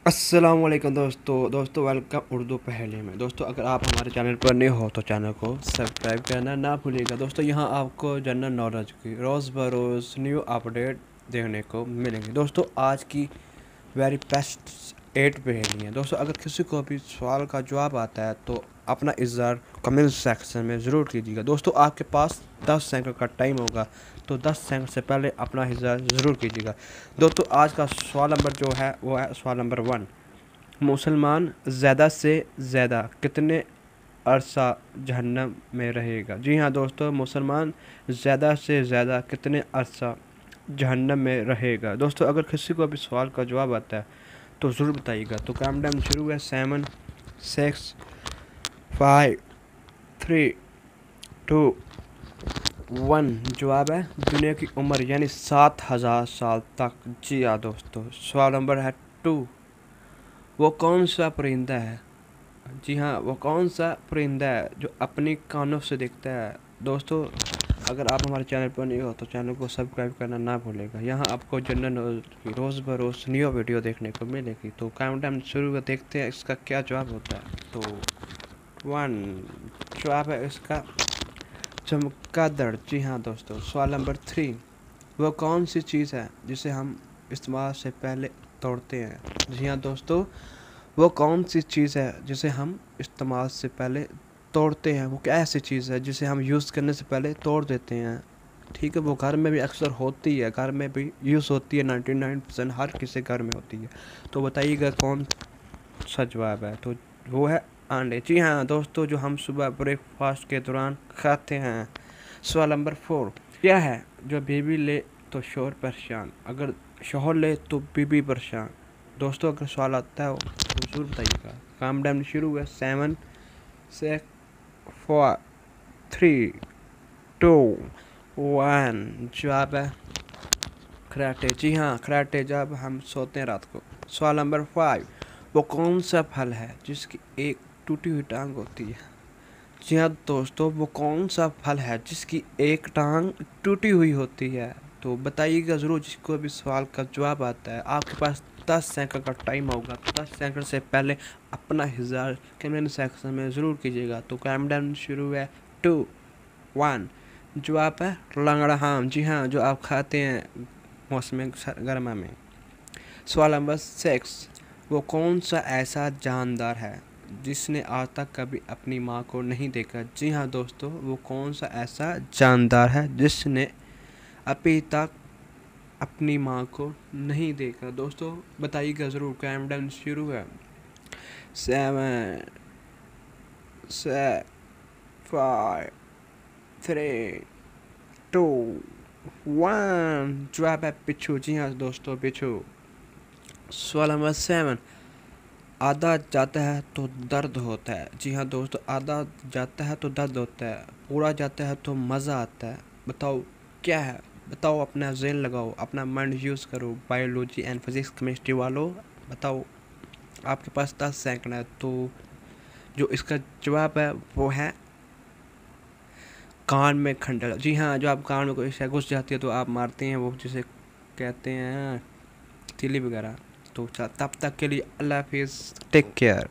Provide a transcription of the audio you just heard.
अस्सलामुअलैकुम दोस्तों वेलकम उर्दू पहले में। दोस्तों अगर आप हमारे चैनल पर नए हो तो चैनल को सब्सक्राइब करना ना भूलिएगा। दोस्तों यहाँ आपको जनरल नॉलेज की रोज़ बरोज़ न्यू अपडेट देखने को मिलेंगे। दोस्तों आज की वेरी बेस्ट 8 पहेली हैं। दोस्तों अगर किसी को भी सवाल का जवाब आता है तो अपना इज़हार कमेंट सेक्शन में ज़रूर कीजिएगा। दोस्तों आपके पास 10 सेकंड का टाइम होगा, तो 10 सेकंड से पहले अपना इज़हार ज़रूर कीजिएगा। दोस्तों आज का सवाल नंबर जो है वो है सवाल नंबर 1। मुसलमान ज़्यादा से ज़्यादा कितने अरसा जहन्नम में रहेगा? जी हाँ दोस्तों, मुसलमान ज़्यादा से ज़्यादा कितने अरसा जहन्नम में रहेगा? दोस्तों अगर किसी को भी सवाल का जवाब आता है तो ज़रूर बताइएगा। तो काउंटडाउन शुरू है। 7 6 5 3 2 1। जवाब है दुनिया की उम्र यानी 7000 साल तक। जी हाँ दोस्तों। सवाल नंबर है 2। वो कौन सा परिंदा है? जी हाँ, वो कौन सा परिंदा है जो अपनी कानों से दिखता है? दोस्तों अगर आप हमारे चैनल पर नहीं हो तो चैनल को सब्सक्राइब करना ना भूलेगा। यहाँ आपको जनरल नॉलेज की रोज़ बरोज़ न्यू वीडियो देखने को मिलेगी। तो काउंटडाउन शुरू में देखते हैं इसका क्या जवाब होता है। तो 1 जवाब है इसका चमगादड़। जी हाँ दोस्तों। सवाल नंबर 3। वो कौन सी चीज़ है जिसे हम इस्तेमाल से पहले तोड़ते हैं? जी हाँ दोस्तों, वो कौन सी चीज़ है जिसे हम इस्तेमाल से पहले तोड़ते हैं? वो क्या ऐसी चीज़ है जिसे हम यूज़ करने से पहले तोड़ देते हैं? ठीक है, वो घर में भी अक्सर होती है, घर में भी यूज़ होती है। 99% हर किसी घर में होती है। तो बताइएगा कौन सा जवाब है? तो वो है अंडे। जी हाँ दोस्तों, जो हम सुबह ब्रेकफास्ट के दौरान खाते हैं। सवाल नंबर 4। क्या है जो बीवी ले तो शोहर परेशान, अगर शोहर ले तो बीवी परेशान? दोस्तों अगर सवाल आता है तो ज़रूर बताइएगा। काम डाउन शुरू है। 7 6 4 3 2 1। जवाब है खराटे। जी हाँ, खराटे जब हम सोते हैं रात को। सवाल नंबर 5। वो कौन सा फल है जिसकी एक टूटी हुई टांग होती है? जी हाँ दोस्तों, वो कौन सा फल है जिसकी एक टांग टूटी हुई होती है? तो बताइएगा ज़रूर जिसको भी सवाल का जवाब आता है। आपके पास 10 सेकंड का टाइम होगा। 10 सेकंड से पहले अपना इज़हार कमेंट सेक्शन में ज़रूर कीजिएगा। तो काउंटडाउन शुरू है। 2 1। जवाब है लंगड़ा आम। जी हाँ, जो आप खाते हैं मौसम गर्मा में। सवाल नंबर 6। वो कौन सा ऐसा जानदार है जिसने आज तक कभी अपनी माँ को नहीं देखा? जी हाँ दोस्तों, वो कौन सा ऐसा जानदार है जिसने अभी तक अपनी माँ को नहीं देखा? दोस्तों बताइएगा ज़रूर। काउंटडाउन शुरू है। 7 6 5 3 2 1। जवाब है बिच्छू। जी हाँ दोस्तों, बिच्छू। सवाल नंबर 7। आधा जाता है तो दर्द होता है। जी हाँ दोस्तों, आधा जाता है तो दर्द होता है, पूरा जाता है तो मज़ा आता है। बताओ क्या है? बताओ, अपना ज़हन लगाओ, अपना माइंड यूज़ करो। बायोलॉजी एंड फिजिक्स केमिस्ट्री वालों बताओ। आपके पास 10 सेकंड है। तो जो इसका जवाब है वो है कान में खंडल। जी हाँ, जो आप कान में कोई शय घुस जाती है तो आप मारते हैं, वो जिसे कहते हैं तीली वगैरह। तो तब तक के लिए अल्लाह हाफिज़, टेक केयर।